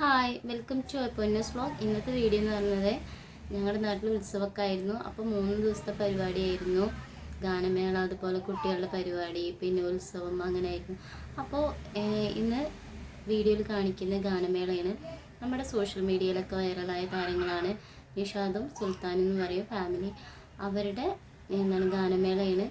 Hi, welcome to Ponnus vlog. ഇന്നത്തെ video എന്ന് പറയുന്നത് ഞങ്ങളുടെ നാട്ടിൽ ഉത്സവമൊക്കെ ആയിരുന്നു. അപ്പോൾ 3 ദിവസത്തെ പരിപാടിയായിരുന്നു. ഗാനമേള, അതുപോലെ കുട്ടികളുടെ പരിപാടി, പിന്നെ ഉത്സവം, അങ്ങനെ ആയിരുന്നു. അപ്പോൾ ഇന്ന് വീഡിയോയിൽ കാണിക്കുന്ന ഗാനമേളയാണ്. നമ്മുടെ സോഷ്യൽ മീഡിയയിലൊക്കെ വൈറലായ താരങ്ങളാണ് നിഷാദും സുൽത്താനും എന്ന് പറയും ഫാമിലി. അവരുടെ ഗാനമേളയാണ്.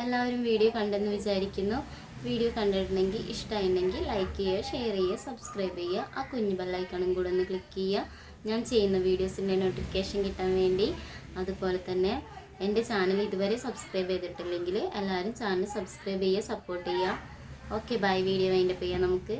എല്ലാവരും വീഡിയോ കണ്ടെന്ന് വിചാരിക്കുന്നു. വീഡിയോ കണ്ടിട്ടുണ്ടെങ്കിൽ ഇഷ്ടമായിട്ടുണ്ടെങ്കിൽ ലൈക്ക് ചെയ്യുക, ഷെയർ ചെയ്യുക, സബ്സ്ക്രൈബ് ചെയ്യുക. ആ കുഞ്ഞു ബെല്ലൈക്കണും കൂടെ ഒന്ന് ക്ലിക്ക് ചെയ്യുക, ഞാൻ ചെയ്യുന്ന വീഡിയോസിൻ്റെ നോട്ടിഫിക്കേഷൻ കിട്ടാൻ വേണ്ടി. അതുപോലെ തന്നെ എൻ്റെ ചാനൽ ഇതുവരെ സബ്സ്ക്രൈബ് ചെയ്തിട്ടില്ലെങ്കിൽ എല്ലാവരും ചാനൽ സബ്സ്ക്രൈബ് ചെയ്യുക, സപ്പോർട്ട് ചെയ്യുക. Okay, bye. വീഡിയോ വൈൻഡപ്പ് ചെയ്യാം നമുക്ക്.